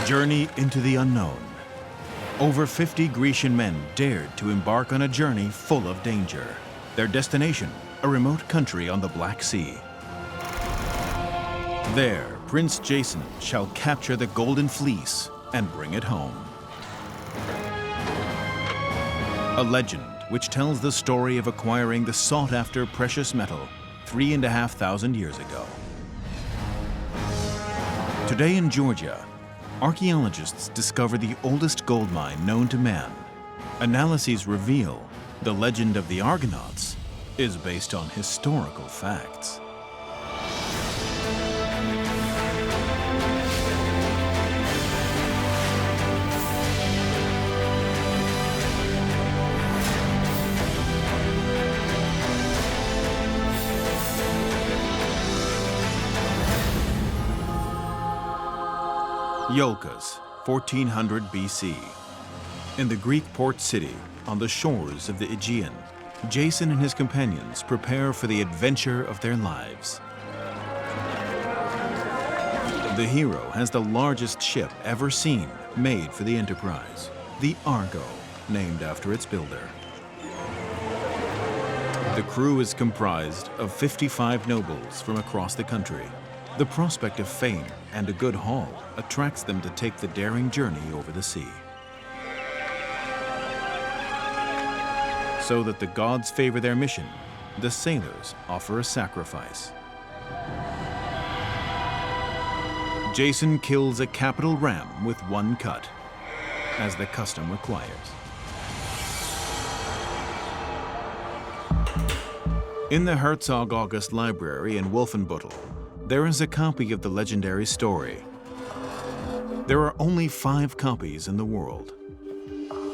Journey into the unknown. Over 50 Grecian men dared to embark on a journey full of danger. Their destination, a remote country on the Black Sea. There, Prince Jason shall capture the Golden Fleece and bring it home. A legend which tells the story of acquiring the sought-after precious metal 3,500 years ago. Today in Georgia, archaeologists discover the oldest gold mine known to man. Analyses reveal the legend of the Argonauts is based on historical facts. Iolkos, 1400 BC. In the Greek port city, on the shores of the Aegean, Jason and his companions prepare for the adventure of their lives. The hero has the largest ship ever seen made for the enterprise, the Argo, named after its builder. The crew is comprised of 55 nobles from across the country. The prospect of fame and a good haul attracts them to take the daring journey over the sea. So that the gods favor their mission, the sailors offer a sacrifice. Jason kills a capital ram with one cut, as the custom requires. In the Herzog August Library in Wolfenbüttel, there is a copy of the legendary story. There are only 5 copies in the world.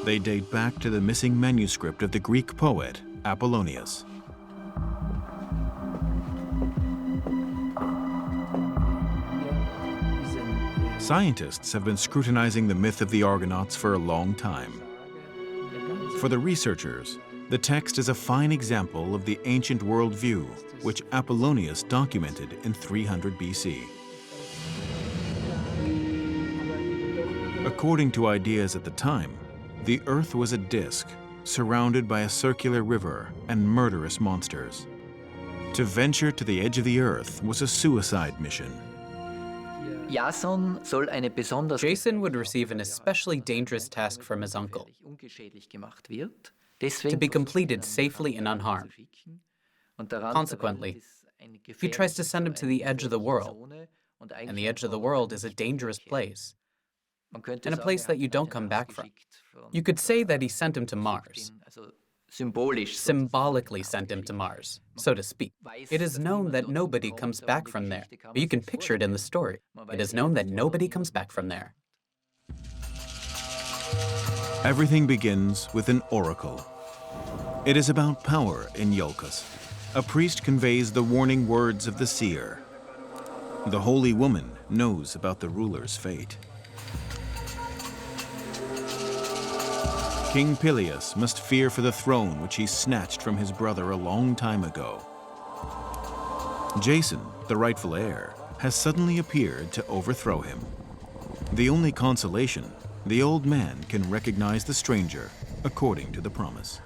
They date back to the missing manuscript of the Greek poet Apollonius. Scientists have been scrutinizing the myth of the Argonauts for a long time. For the researchers, the text is a fine example of the ancient worldview which Apollonius documented in 300 BC. According to ideas at the time, the Earth was a disk surrounded by a circular river and murderous monsters. To venture to the edge of the Earth was a suicide mission. Jason would receive an especially dangerous task from his uncle, to be completed safely and unharmed. Consequently, he tries to send him to the edge of the world, and the edge of the world is a dangerous place, and a place that you don't come back from. You could say that he sent him to Mars, symbolically sent him to Mars, so to speak. It is known that nobody comes back from there, but you can picture it in the story. It is known that nobody comes back from there. Everything begins with an oracle. It is about power in Iolkos. A priest conveys the warning words of the seer. The holy woman knows about the ruler's fate. King Peleus must fear for the throne which he snatched from his brother a long time ago. Jason, the rightful heir, has suddenly appeared to overthrow him. The only consolation, the old man can recognize the stranger, according to the promise.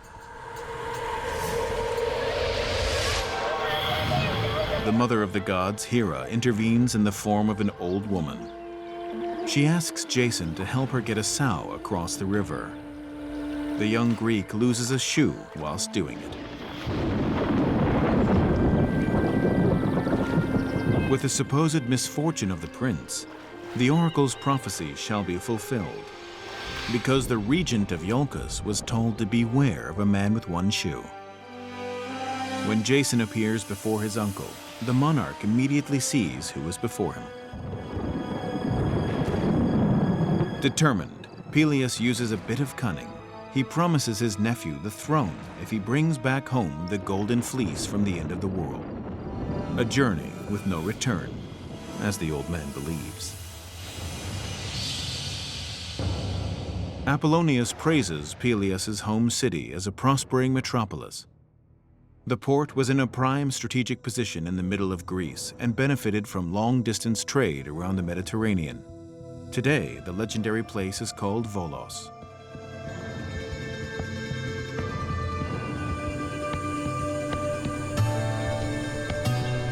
The mother of the gods, Hera, intervenes in the form of an old woman. She asks Jason to help her get a sow across the river. The young Greek loses a shoe whilst doing it. With the supposed misfortune of the prince, the oracle's prophecy shall be fulfilled, because the regent of Iolkos was told to beware of a man with one shoe. When Jason appears before his uncle, the monarch immediately sees who is before him. Determined, Peleus uses a bit of cunning. He promises his nephew the throne if he brings back home the Golden Fleece from the end of the world. A journey with no return, as the old man believes. Apollonius praises Peleus's home city as a prospering metropolis. The port was in a prime strategic position in the middle of Greece and benefited from long-distance trade around the Mediterranean. Today, the legendary place is called Volos.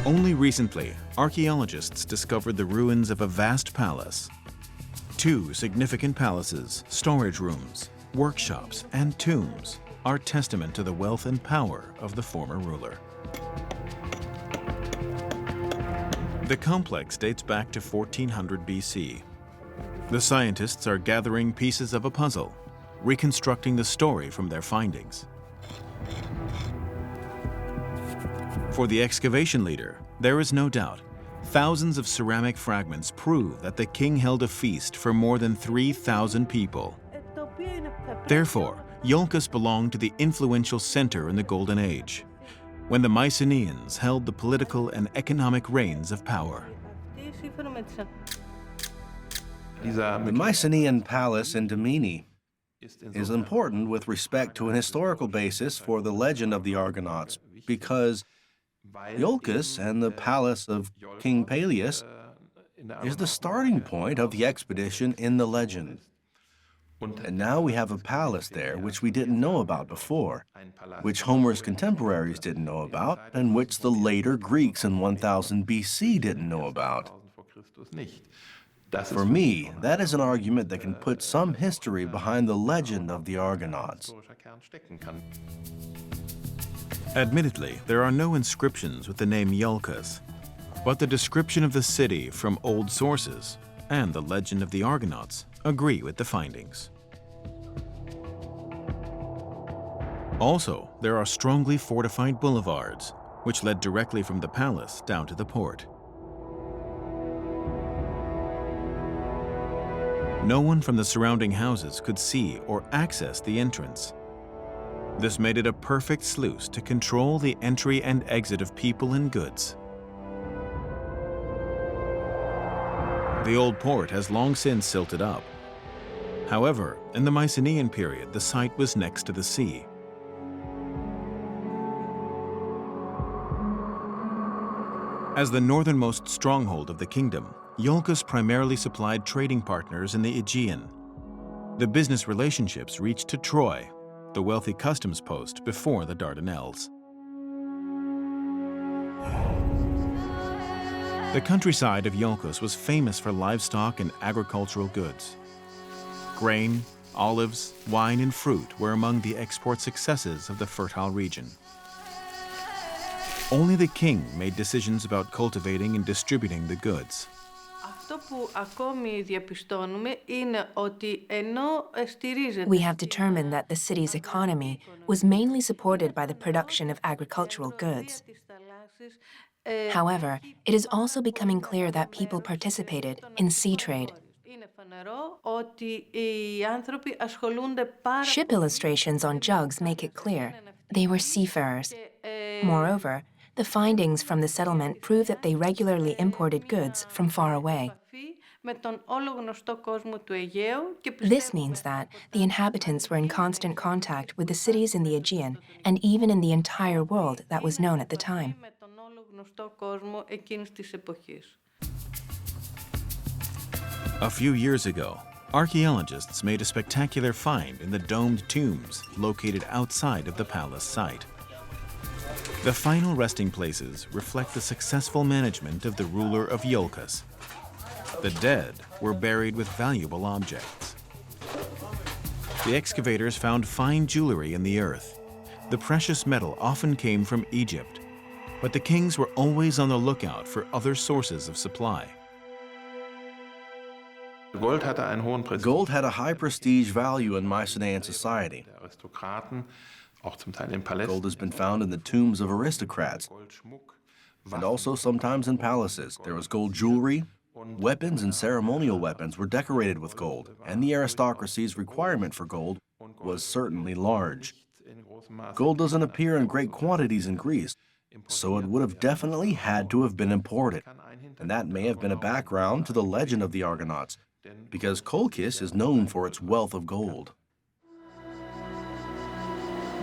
Only recently, archaeologists discovered the ruins of a vast palace. 2 significant palaces, storage rooms, workshops, and tombs are testament to the wealth and power of the former ruler. The complex dates back to 1400 BC. The scientists are gathering pieces of a puzzle, reconstructing the story from their findings. For the excavation leader, there is no doubt. Thousands of ceramic fragments prove that the king held a feast for more than 3,000 people. Therefore, Iolkos belonged to the influential center in the Golden Age, when the Mycenaeans held the political and economic reins of power. The Mycenaean palace in Dimini is important with respect to an historical basis for the legend of the Argonauts, because Iolkos and the palace of King Peleus is the starting point of the expedition in the legend. And now we have a palace there which we didn't know about before, which Homer's contemporaries didn't know about, and which the later Greeks in 1000 BC didn't know about. For me, that is an argument that can put some history behind the legend of the Argonauts. Admittedly, there are no inscriptions with the name Iolkos, but the description of the city from old sources and the legend of the Argonauts agree with the findings. Also, there are strongly fortified boulevards, which led directly from the palace down to the port. No one from the surrounding houses could see or access the entrance. This made it a perfect sluice to control the entry and exit of people and goods. The old port has long since silted up. However, in the Mycenaean period, the site was next to the sea. As the northernmost stronghold of the kingdom, Iolkos primarily supplied trading partners in the Aegean. The business relationships reached to Troy, the wealthy customs post before the Dardanelles. The countryside of Iolkos was famous for livestock and agricultural goods. Grain, olives, wine, and fruit were among the export successes of the fertile region. Only the king made decisions about cultivating and distributing the goods. We have determined that the city's economy was mainly supported by the production of agricultural goods. However, it is also becoming clear that people participated in sea trade. Ship illustrations on jugs make it clear they were seafarers. Moreover, the findings from the settlement prove that they regularly imported goods from far away. This means that the inhabitants were in constant contact with the cities in the Aegean and even in the entire world that was known at the time. A few years ago, archaeologists made a spectacular find in the domed tombs located outside of the palace site. The final resting places reflect the successful management of the ruler of Iolkos. The dead were buried with valuable objects. The excavators found fine jewelry in the earth. The precious metal often came from Egypt, but the kings were always on the lookout for other sources of supply. Gold had a high prestige value in Mycenaean society. Gold has been found in the tombs of aristocrats, and also sometimes in palaces. There was gold jewelry. Weapons and ceremonial weapons were decorated with gold, and the aristocracy's requirement for gold was certainly large. Gold doesn't appear in great quantities in Greece, so it would have definitely had to have been imported, and that may have been a background to the legend of the Argonauts, because Colchis is known for its wealth of gold.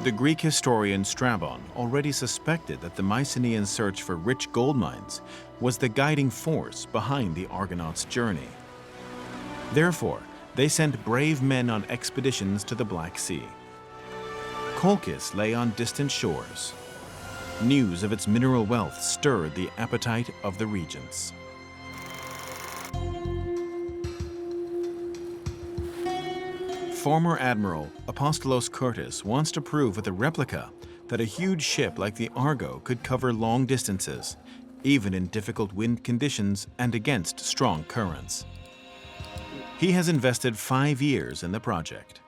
The Greek historian Strabon already suspected that the Mycenaean search for rich gold mines was the guiding force behind the Argonauts' journey. Therefore, they sent brave men on expeditions to the Black Sea. Colchis lay on distant shores. News of its mineral wealth stirred the appetite of the regents. Former Admiral Apostolos Curtis wants to prove with a replica that a huge ship like the Argo could cover long distances, even in difficult wind conditions and against strong currents. He has invested 5 years in the project.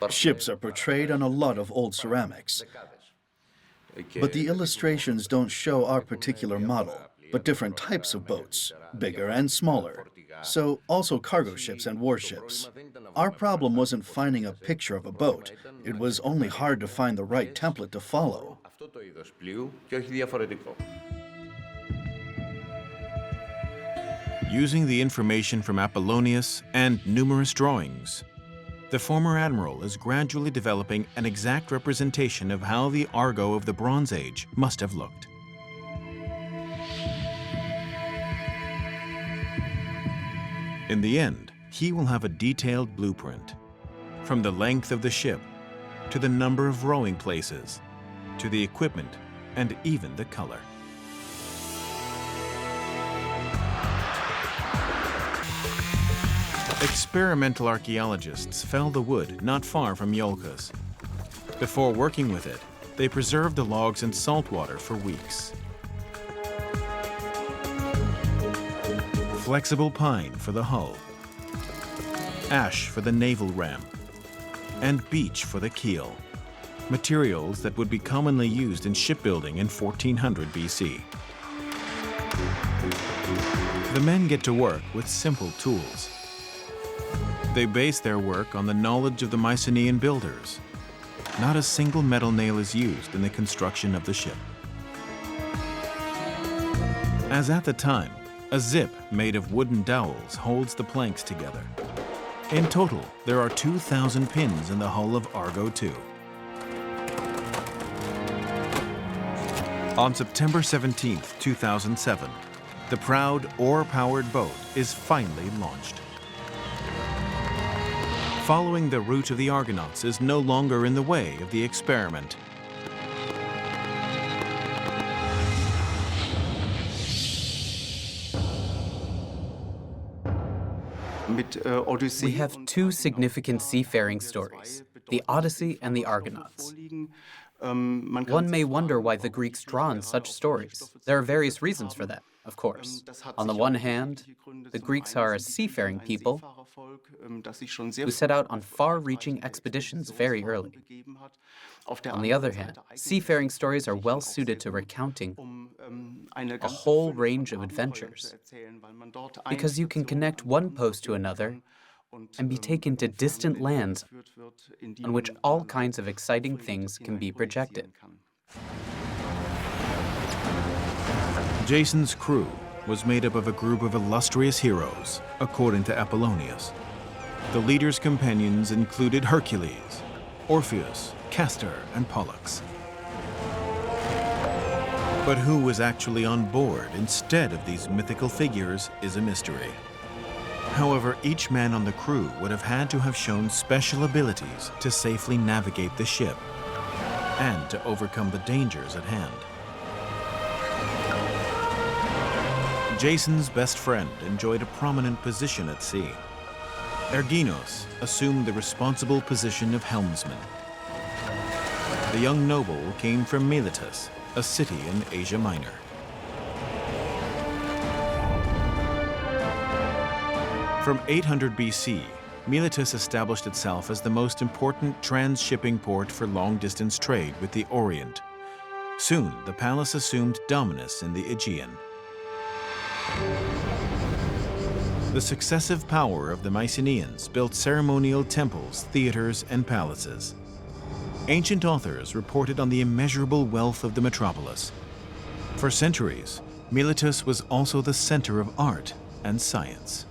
Ships are portrayed on a lot of old ceramics, but the illustrations don't show our particular model, but different types of boats, bigger and smaller. So also cargo ships and warships. Our problem wasn't finding a picture of a boat. It was only hard to find the right template to follow. Using the information from Apollonius and numerous drawings, the former admiral is gradually developing an exact representation of how the Argo of the Bronze Age must have looked. In the end, he will have a detailed blueprint, from the length of the ship, to the number of rowing places, to the equipment, and even the color. Experimental archaeologists fell the wood not far from Iolkos. Before working with it, they preserved the logs in salt water for weeks. Flexible pine for the hull, ash for the naval ram, and beech for the keel, materials that would be commonly used in shipbuilding in 1400 BC. The men get to work with simple tools. They base their work on the knowledge of the Mycenaean builders. Not a single metal nail is used in the construction of the ship. As at the time, a zip made of wooden dowels holds the planks together. In total, there are 2,000 pins in the hull of Argo II. On September 17, 2007, the proud oar-powered boat is finally launched. Following the route of the Argonauts is no longer in the way of the experiment. We have 2 significant seafaring stories, the Odyssey and the Argonauts. One may wonder why the Greeks draw on such stories. There are various reasons for that, of course. On the one hand, the Greeks are a seafaring people who set out on far-reaching expeditions very early. On the other hand, seafaring stories are well suited to recounting a whole range of adventures, because you can connect one post to another and be taken to distant lands on which all kinds of exciting things can be projected. Jason's crew was made up of a group of illustrious heroes, according to Apollonius. The leader's companions included Hercules, Orpheus, Castor, and Pollux. But who was actually on board instead of these mythical figures is a mystery. However, each man on the crew would have had to have shown special abilities to safely navigate the ship and to overcome the dangers at hand. Jason's best friend enjoyed a prominent position at sea. Erginos assumed the responsible position of helmsman. The young noble came from Miletus, a city in Asia Minor. From 800 BC, Miletus established itself as the most important trans-shipping port for long-distance trade with the Orient. Soon, the palace assumed dominance in the Aegean. The successive power of the Mycenaeans built ceremonial temples, theaters, and palaces. Ancient authors reported on the immeasurable wealth of the metropolis. For centuries, Miletus was also the center of art and science.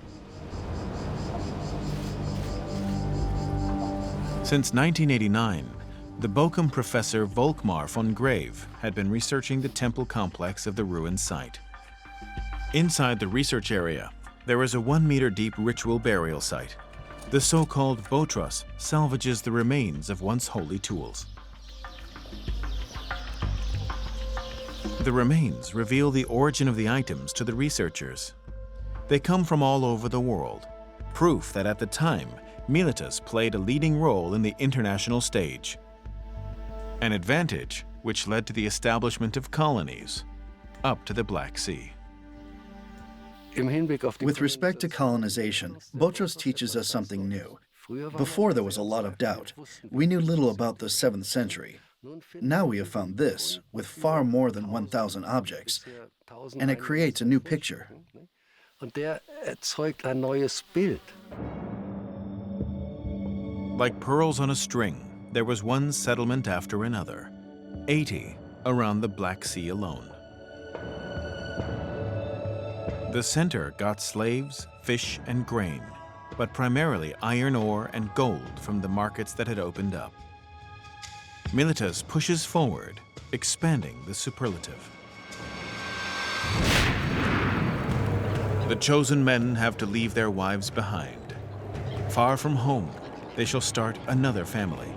Since 1989, the Bochum professor Volkmar von Grave had been researching the temple complex of the ruined site. Inside the research area, there is a 1-meter-deep ritual burial site. The so-called botros salvages the remains of once holy tools. The remains reveal the origin of the items to the researchers. They come from all over the world, proof that at the time, Miletus played a leading role in the international stage. An advantage which led to the establishment of colonies up to the Black Sea. With respect to colonization, Botros teaches us something new. Before there was a lot of doubt. We knew little about the 7th century. Now we have found this, with far more than 1,000 objects, and it creates a new picture. Like pearls on a string, there was one settlement after another, 80 around the Black Sea alone. The center got slaves, fish, and grain, but primarily iron ore and gold from the markets that had opened up. Miletus pushes forward, expanding the superlative. The chosen men have to leave their wives behind. Far from home, they shall start another family.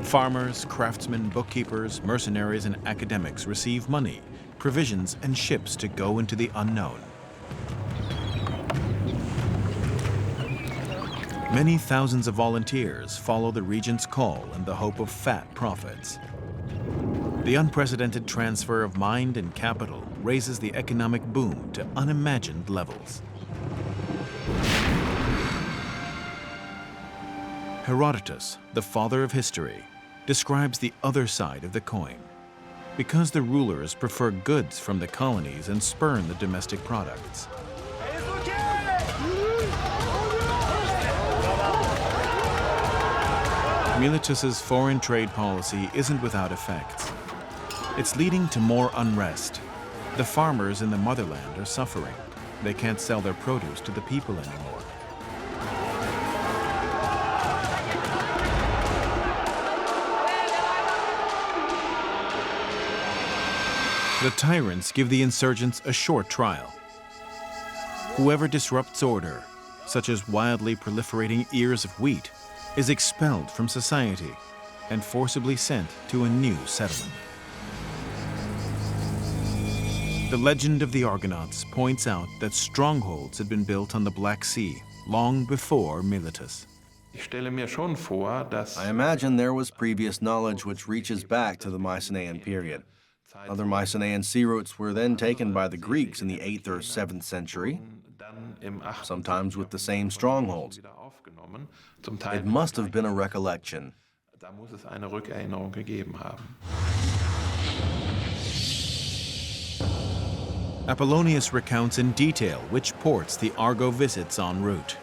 Farmers, craftsmen, bookkeepers, mercenaries, and academics receive money, provisions, and ships to go into the unknown. Many thousands of volunteers follow the regent's call in the hope of fat profits. The unprecedented transfer of mind and capital raises the economic boom to unimagined levels. Herodotus, the father of history, describes the other side of the coin. Because the rulers prefer goods from the colonies and spurn the domestic products. Miletus's foreign trade policy isn't without effects. It's leading to more unrest. The farmers in the motherland are suffering. They can't sell their produce to the people anymore. The tyrants give the insurgents a short trial. Whoever disrupts order, such as wildly proliferating ears of wheat, is expelled from society and forcibly sent to a new settlement. The legend of the Argonauts points out that strongholds had been built on the Black Sea long before Miletus. I imagine there was previous knowledge which reaches back to the Mycenaean period. Other Mycenaean sea routes were then taken by the Greeks in the 8th or 7th century, sometimes with the same strongholds. It must have been a recollection. Apollonius recounts in detail which ports the Argo visits en route.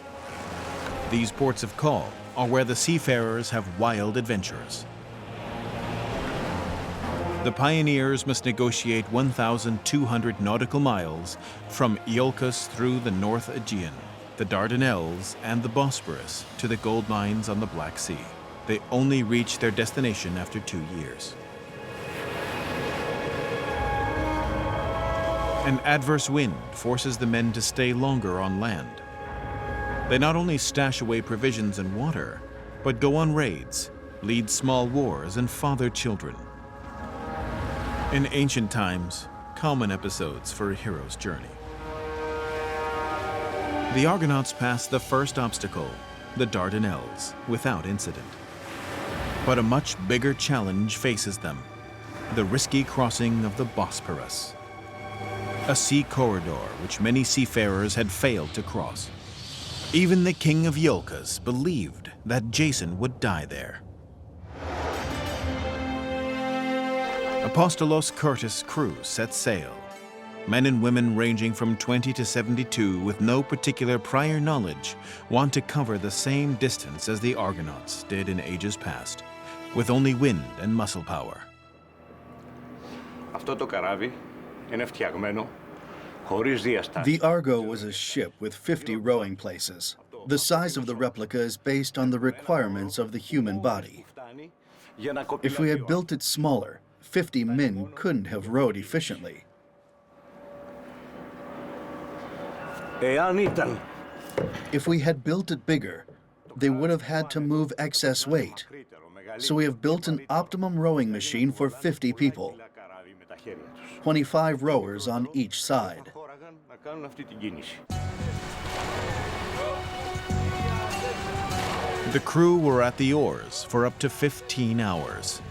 These ports of call are where the seafarers have wild adventures. The pioneers must negotiate 1,200 nautical miles from Iolkos through the North Aegean, the Dardanelles, and the Bosphorus to the gold mines on the Black Sea. They only reach their destination after 2 years. An adverse wind forces the men to stay longer on land. They not only stash away provisions and water, but go on raids, lead small wars, and father children. In ancient times, common episodes for a hero's journey. The Argonauts passed the first obstacle, the Dardanelles, without incident. But a much bigger challenge faces them, the risky crossing of the Bosphorus, a sea corridor which many seafarers had failed to cross. Even the king of Iolkos believed that Jason would die there. Apostolos Curtis' crew set sail. Men and women ranging from 20 to 72 with no particular prior knowledge want to cover the same distance as the Argonauts did in ages past, with only wind and muscle power. The Argo was a ship with 50 rowing places. The size of the replica is based on the requirements of the human body. If we had built it smaller, 50 men couldn't have rowed efficiently. If we had built it bigger, they would have had to move excess weight. So we have built an optimum rowing machine for 50 people, 25 rowers on each side. The crew were at the oars for up to 15 hours.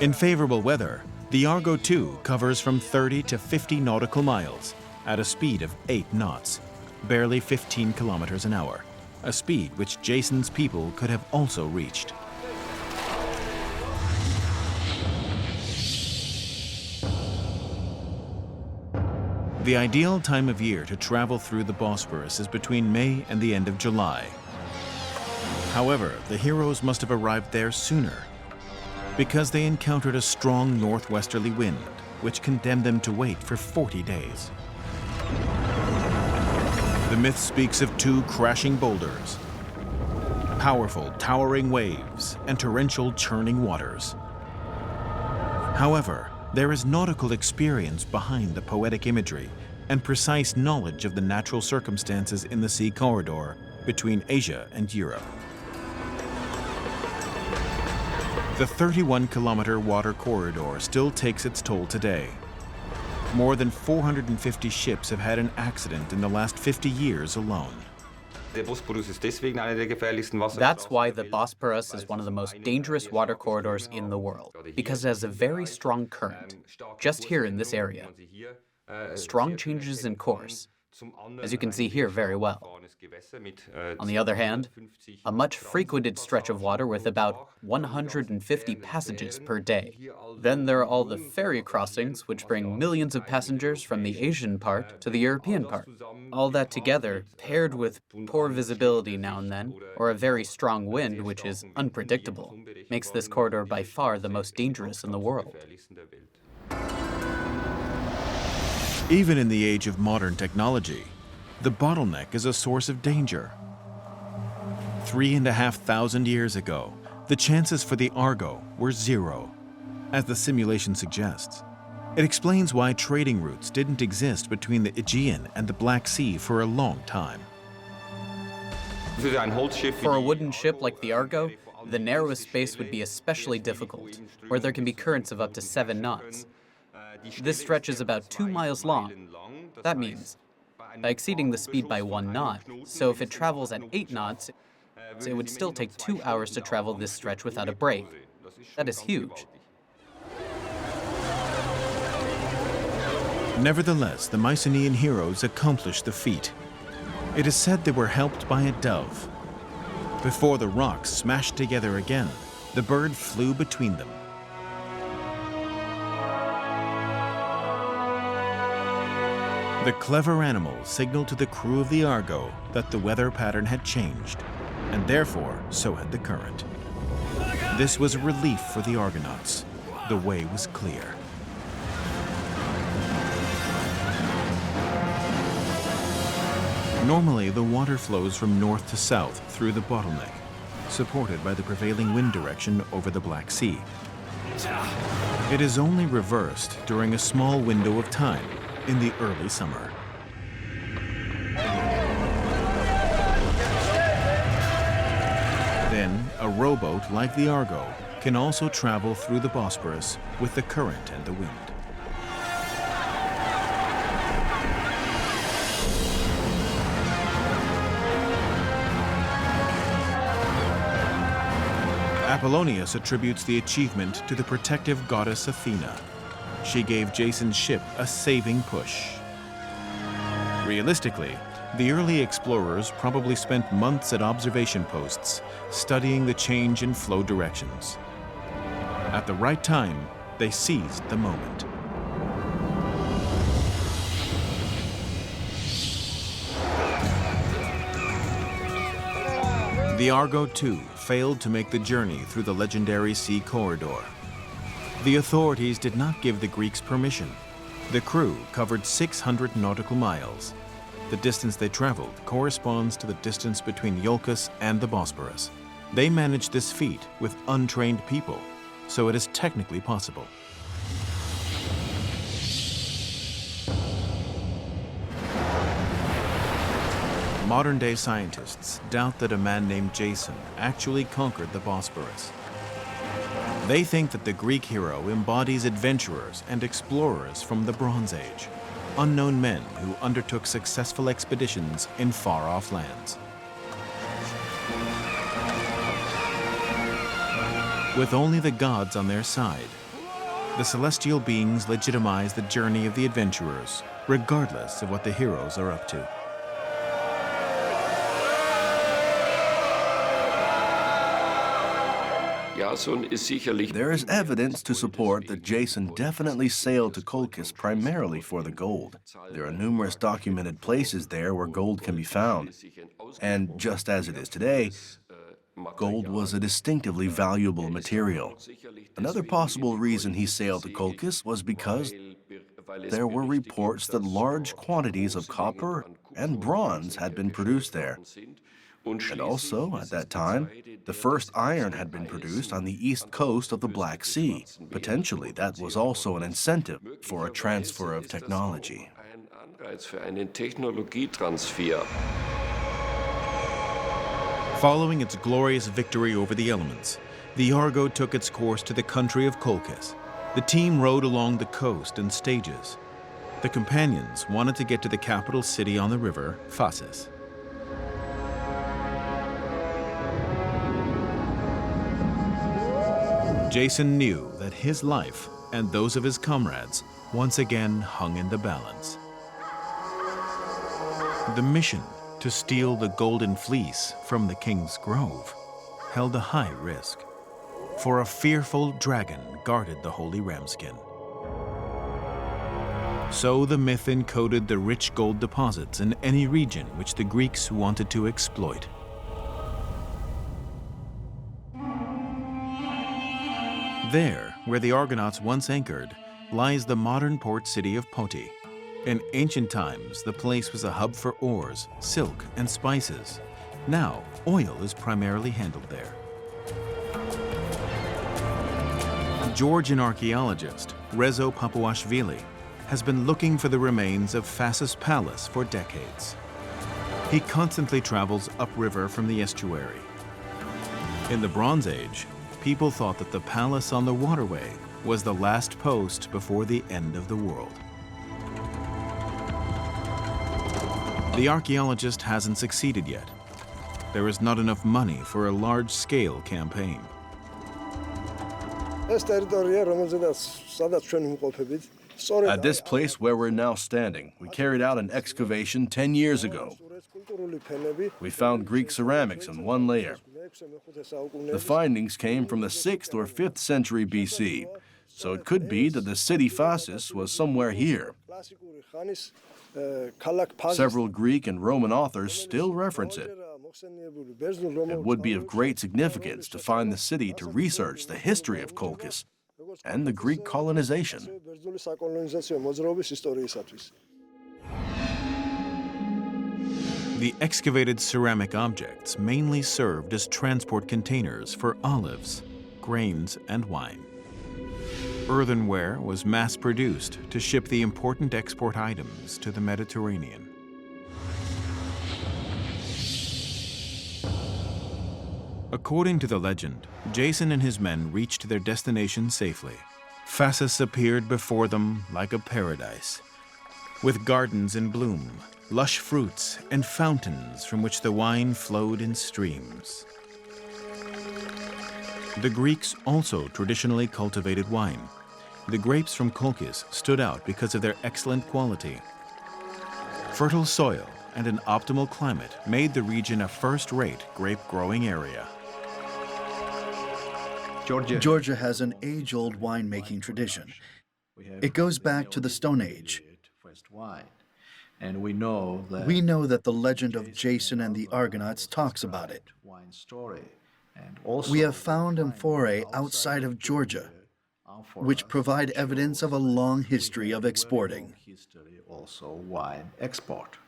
In favorable weather, the Argo II covers from 30 to 50 nautical miles at a speed of 8 knots, barely 15 kilometers an hour, a speed which Jason's people could have also reached. The ideal time of year to travel through the Bosphorus is between May and the end of July. However, the heroes must have arrived there sooner, because they encountered a strong northwesterly wind, which condemned them to wait for 40 days. The myth speaks of 2 crashing boulders, powerful towering waves, and torrential churning waters. However, there is nautical experience behind the poetic imagery and precise knowledge of the natural circumstances in the sea corridor between Asia and Europe. The 31-kilometer water corridor still takes its toll today. More than 450 ships have had an accident in the last 50 years alone. That's why the Bosporus is one of the most dangerous water corridors in the world, because it has a very strong current, just here in this area. Strong changes in course, as you can see here very well. On the other hand, a much frequented stretch of water with about 150 passages per day. Then there are all the ferry crossings, which bring millions of passengers from the Asian part to the European part. All that together, paired with poor visibility now and then, or a very strong wind, which is unpredictable, makes this corridor by far the most dangerous in the world. Even in the age of modern technology, the bottleneck is a source of danger. 3,500 years ago, the chances for the Argo were 0, as the simulation suggests. It explains why trading routes didn't exist between the Aegean and the Black Sea for a long time. For a wooden ship like the Argo, the narrowest space would be especially difficult, where there can be currents of up to 7 knots. This stretch is about 2 miles long. That means, by exceeding the speed by 1 knot, so if it travels at 8 knots, it would still take 2 hours to travel this stretch without a break. That is huge. Nevertheless, the Mycenaean heroes accomplished the feat. It is said they were helped by a dove. Before the rocks smashed together again, the bird flew between them. The clever animal signaled to the crew of the Argo that the weather pattern had changed, and therefore so had the current. This was a relief for the Argonauts. The way was clear. Normally, the water flows from north to south through the bottleneck, supported by the prevailing wind direction over the Black Sea. It is only reversed during a small window of time in the early summer. Then, a rowboat like the Argo can also travel through the Bosphorus with the current and the wind. Apollonius attributes the achievement to the protective goddess Athena. She gave Jason's ship a saving push. Realistically, the early explorers probably spent months at observation posts, studying the change in flow directions. At the right time, they seized the moment. The Argo II failed to make the journey through the legendary sea corridor. The authorities did not give the Greeks permission. The crew covered 600 nautical miles. The distance they traveled corresponds to the distance between Iolkos and the Bosphorus. They managed this feat with untrained people, so it is technically possible. Modern-day scientists doubt that a man named Jason actually conquered the Bosphorus. They think that the Greek hero embodies adventurers and explorers from the Bronze Age, unknown men who undertook successful expeditions in far-off lands. With only the gods on their side, the celestial beings legitimize the journey of the adventurers, regardless of what the heroes are up to. There is evidence to support that Jason definitely sailed to Colchis primarily for the gold. There are numerous documented places there where gold can be found. And just as it is today, gold was a distinctively valuable material. Another possible reason he sailed to Colchis was because there were reports that large quantities of copper and bronze had been produced there. And also, at that time, the first iron had been produced on the east coast of the Black Sea. Potentially, that was also an incentive for a transfer of technology. Following its glorious victory over the elements, the Argo took its course to the country of Colchis. The team rowed along the coast in stages. The companions wanted to get to the capital city on the river, Fasis. Jason knew that his life and those of his comrades once again hung in the balance. The mission to steal the Golden Fleece from the King's Grove held a high risk, for a fearful dragon guarded the holy ramskin. So the myth encoded the rich gold deposits in any region which the Greeks wanted to exploit. There, where the Argonauts once anchored, lies the modern port city of Poti. In ancient times, the place was a hub for ores, silk, and spices. Now, oil is primarily handled there. Georgian archaeologist Rezo Papuashvili has been looking for the remains of Fasis Palace for decades. He constantly travels upriver from the estuary. In the Bronze Age, people thought that the palace on the waterway was the last post before the end of the world. The archaeologist hasn't succeeded yet. There is not enough money for a large-scale campaign. At this place where we're now standing, we carried out an excavation 10 years ago. We found Greek ceramics in one layer. The findings came from the 6th or 5th century BC, so it could be that the city Fasis was somewhere here. Several Greek and Roman authors still reference it. It would be of great significance to find the city to research the history of Colchis and the Greek colonization. The excavated ceramic objects mainly served as transport containers for olives, grains, and wine. Earthenware was mass-produced to ship the important export items to the Mediterranean. According to the legend, Jason and his men reached their destination safely. Fasis appeared before them like a paradise, with gardens in bloom, lush fruits, and fountains from which the wine flowed in streams. The Greeks also traditionally cultivated wine. The grapes from Colchis stood out because of their excellent quality. Fertile soil and an optimal climate made the region a first-rate grape-growing area. Georgia has an age-old winemaking tradition. It goes back to the Stone Age. And we know that the legend of Jason and the Argonauts talks about it. We have found amphorae outside of Georgia, which provide evidence of a long history of exporting. Also wine export.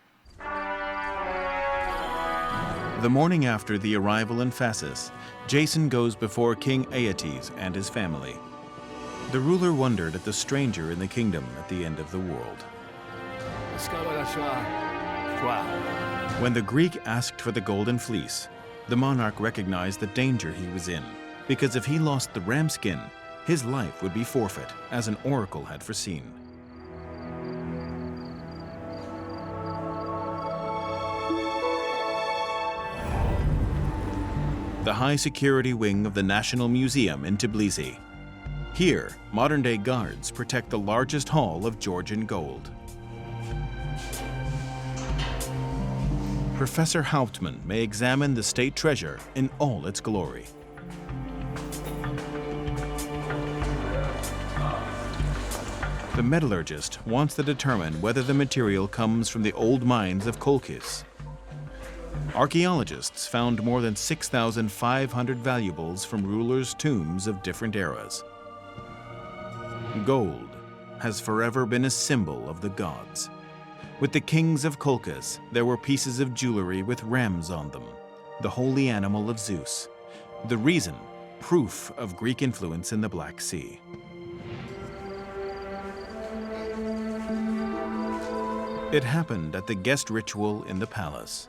The morning after the arrival in Fasis, Jason goes before King Aeetes and his family. The ruler wondered at the stranger in the kingdom at the end of the world. When the Greek asked for the Golden Fleece, the monarch recognized the danger he was in, because if he lost the ram skin, his life would be forfeit, as an oracle had foreseen. The high-security wing of the National Museum in Tbilisi. Here, modern-day guards protect the largest haul of Georgian gold. Professor Hauptmann may examine the state treasure in all its glory. The metallurgist wants to determine whether the material comes from the old mines of Colchis. Archaeologists found more than 6,500 valuables from rulers' tombs of different eras. Gold has forever been a symbol of the gods. With the kings of Colchis, there were pieces of jewelry with rams on them, the holy animal of Zeus. The reason, proof of Greek influence in the Black Sea. It happened at the guest ritual in the palace.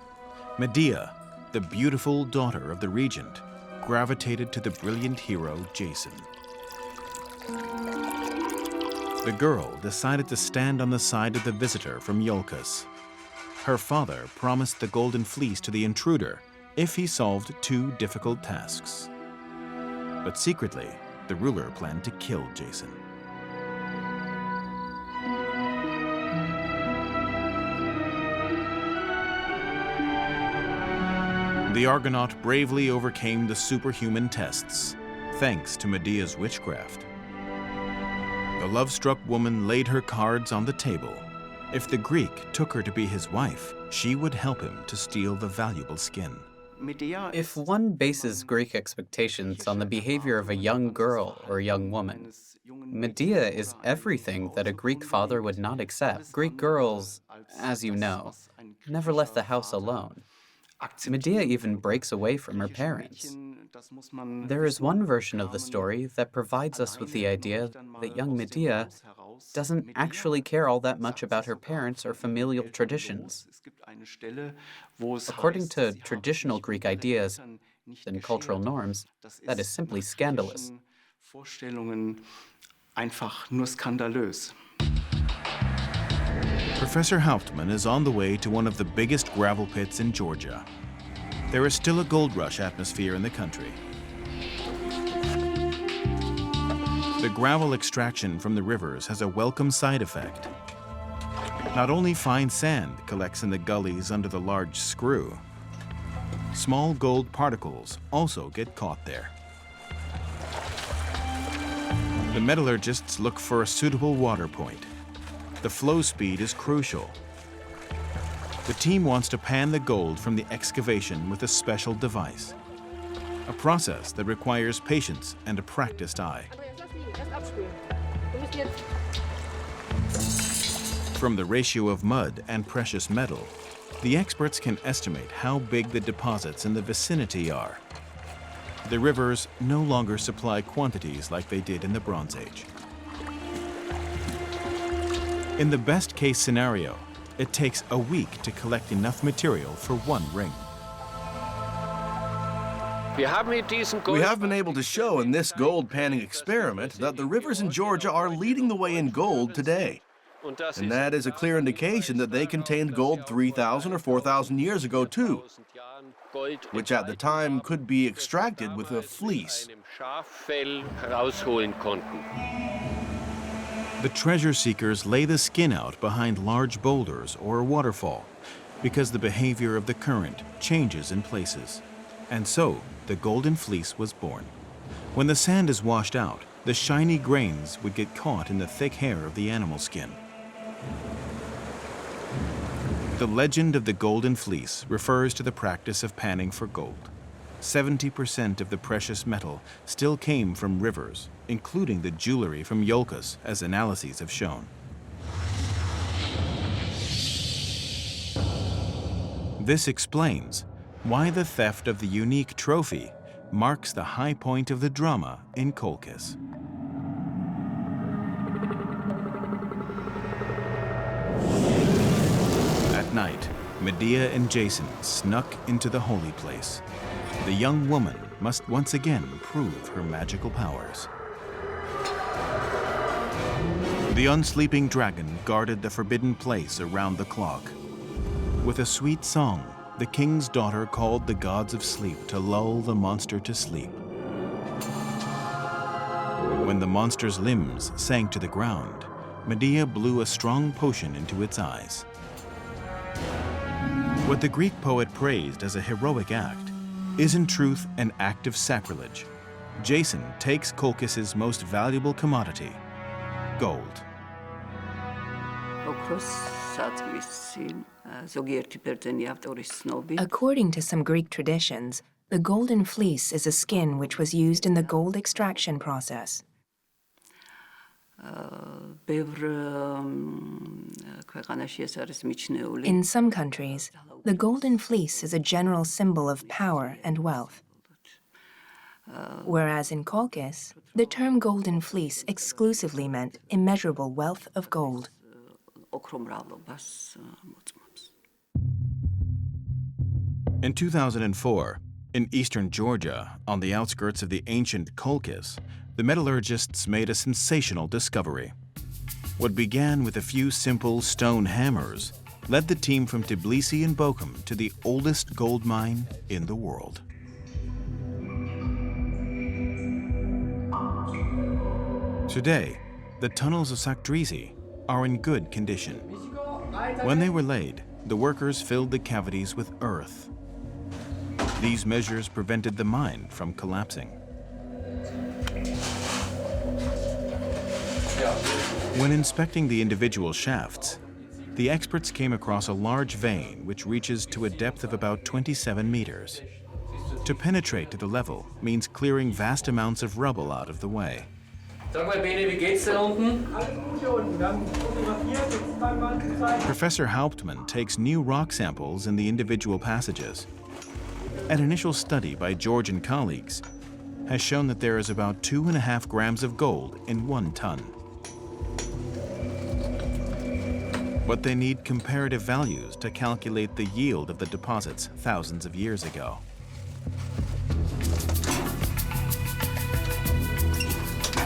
Medea, the beautiful daughter of the regent, gravitated to the brilliant hero Jason. The girl decided to stand on the side of the visitor from Iolkos. Her father promised the Golden Fleece to the intruder if he solved 2 difficult tasks. But secretly, the ruler planned to kill Jason. The Argonaut bravely overcame the superhuman tests, thanks to Medea's witchcraft. The love-struck woman laid her cards on the table. If the Greek took her to be his wife, she would help him to steal the valuable skin. If one bases Greek expectations on the behavior of a young girl or young woman, Medea is everything that a Greek father would not accept. Greek girls, as you know, never left the house alone. Medea even breaks away from her parents. There is one version of the story that provides us with the idea that young Medea doesn't actually care all that much about her parents or familial traditions. According to traditional Greek ideas and cultural norms, that is simply scandalous. Professor Hauptmann is on the way to one of the biggest gravel pits in Georgia. There is still a gold rush atmosphere in the country. The gravel extraction from the rivers has a welcome side effect. Not only fine sand collects in the gullies under the large screw, small gold particles also get caught there. The metallurgists look for a suitable water point. The flow speed is crucial. The team wants to pan the gold from the excavation with a special device, a process that requires patience and a practiced eye. From the ratio of mud and precious metal, the experts can estimate how big the deposits in the vicinity are. The rivers no longer supply quantities like they did in the Bronze Age. In the best-case scenario, it takes a week to collect enough material for one ring. We have been able to show in this gold panning experiment that the rivers in Georgia are leading the way in gold today. And that is a clear indication that they contained gold 3,000 or 4,000 years ago too, which at the time could be extracted with a fleece. The treasure seekers lay the skin out behind large boulders or a waterfall because the behavior of the current changes in places. And so, the Golden Fleece was born. When the sand is washed out, the shiny grains would get caught in the thick hair of the animal skin. The legend of the Golden Fleece refers to the practice of panning for gold. 70% of the precious metal still came from rivers, including the jewelry from Iolkos, as analyses have shown. This explains why the theft of the unique trophy marks the high point of the drama in Colchis. At night, Medea and Jason snuck into the holy place. The young woman must once again prove her magical powers. The unsleeping dragon guarded the forbidden place around the clock. With a sweet song, the king's daughter called the gods of sleep to lull the monster to sleep. When the monster's limbs sank to the ground, Medea blew a strong potion into its eyes. What the Greek poet praised as a heroic act is in truth an act of sacrilege. Jason takes Colchis's most valuable commodity, gold. According to some Greek traditions, the Golden Fleece is a skin which was used in the gold extraction process. In some countries, the Golden Fleece is a general symbol of power and wealth. Whereas in Colchis, the term Golden Fleece exclusively meant immeasurable wealth of gold. In 2004, in eastern Georgia, on the outskirts of the ancient Colchis, the metallurgists made a sensational discovery. What began with a few simple stone hammers led the team from Tbilisi and Bochum to the oldest gold mine in the world. Today, the tunnels of Sakdrisi are in good condition. When they were laid, the workers filled the cavities with earth. These measures prevented the mine from collapsing. When inspecting the individual shafts, the experts came across a large vein which reaches to a depth of about 27 meters. To penetrate to the level means clearing vast amounts of rubble out of the way. Professor Hauptmann takes new rock samples in the individual passages. An initial study by George and colleagues has shown that there is about 2.5 grams of gold in 1 ton. But they need comparative values to calculate the yield of the deposits thousands of years ago.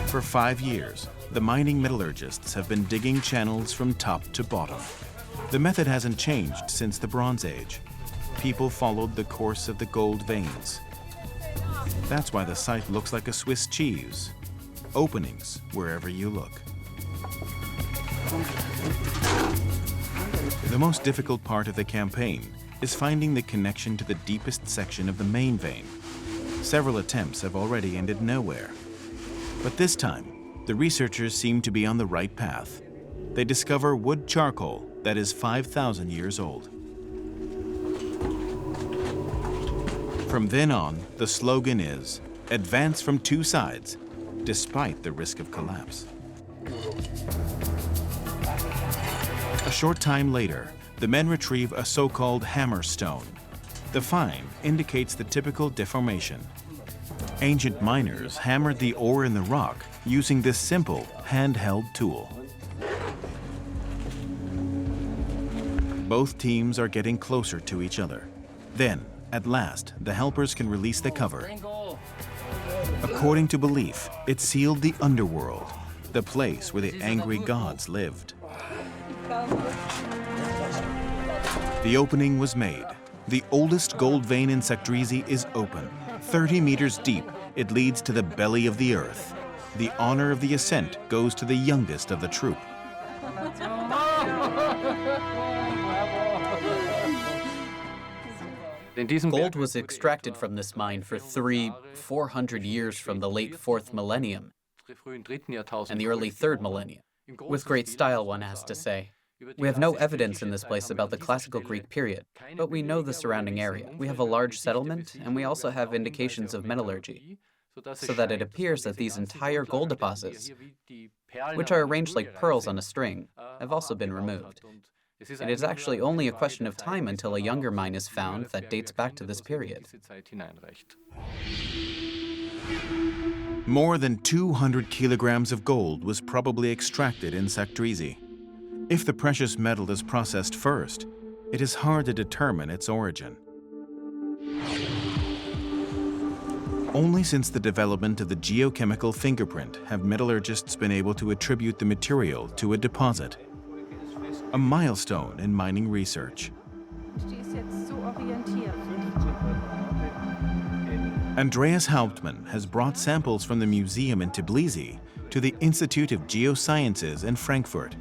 For 5 years, the mining metallurgists have been digging channels from top to bottom. The method hasn't changed since the Bronze Age. People followed the course of the gold veins. That's why the site looks like a Swiss cheese. Openings wherever you look. The most difficult part of the campaign is finding the connection to the deepest section of the main vein. Several attempts have already ended nowhere. But this time, the researchers seem to be on the right path. They discover wood charcoal that is 5,000 years old. From then on, the slogan is, advance from 2 sides, despite the risk of collapse. A short time later, the men retrieve a so-called hammer stone. The find indicates the typical deformation. Ancient miners hammered the ore in the rock using this simple handheld tool. Both teams are getting closer to each other. Then, at last, the helpers can release the cover. According to belief, it sealed the underworld, the place where the angry gods lived. The opening was made. The oldest gold vein in Sakdrisi is open. 30 meters deep, it leads to the belly of the earth. The honor of the ascent goes to the youngest of the troop. Gold was extracted from this mine for 400 years from the late 4th millennium and the early 3rd millennium. With great style, one has to say. We have no evidence in this place about the classical Greek period, but we know the surrounding area. We have a large settlement, and we also have indications of metallurgy, so that it appears that these entire gold deposits, which are arranged like pearls on a string, have also been removed. It is actually only a question of time until a younger mine is found that dates back to this period. More than 200 kilograms of gold was probably extracted in Sakdrisi. If the precious metal is processed first, it is hard to determine its origin. Only since the development of the geochemical fingerprint have metallurgists been able to attribute the material to a deposit, a milestone in mining research. Andreas Hauptmann has brought samples from the museum in Tbilisi to the Institute of Geosciences in Frankfurt.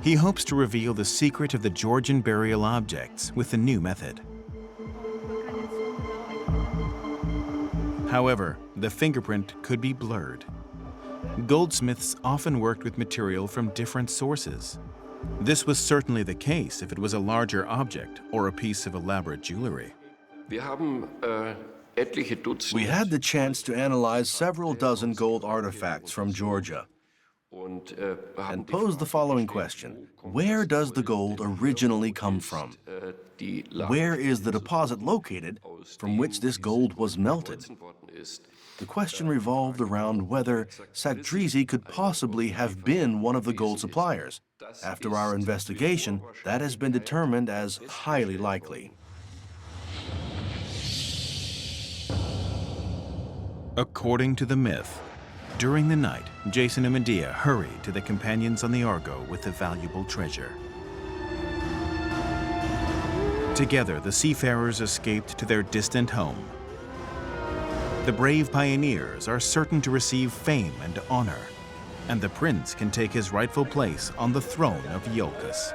He hopes to reveal the secret of the Georgian burial objects with the new method. However, the fingerprint could be blurred. Goldsmiths often worked with material from different sources. This was certainly the case if it was a larger object or a piece of elaborate jewelry. We had the chance to analyze several dozen gold artifacts from Georgia and pose the following question: where does the gold originally come from? Where is the deposit located from which this gold was melted? The question revolved around whether Sakdrizi could possibly have been one of the gold suppliers. After our investigation, that has been determined as highly likely. According to the myth, during the night, Jason and Medea hurried to the companions on the Argo with the valuable treasure. Together, the seafarers escaped to their distant home. The brave pioneers are certain to receive fame and honor, and the prince can take his rightful place on the throne of Iolkos.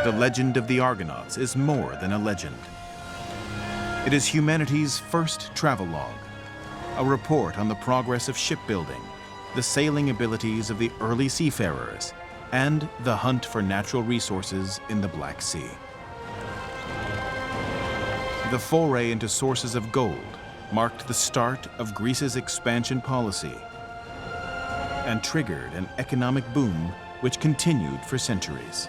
The legend of the Argonauts is more than a legend. It is humanity's first travelogue, a report on the progress of shipbuilding, the sailing abilities of the early seafarers, and the hunt for natural resources in the Black Sea. The foray into sources of gold marked the start of Greece's expansion policy and triggered an economic boom which continued for centuries.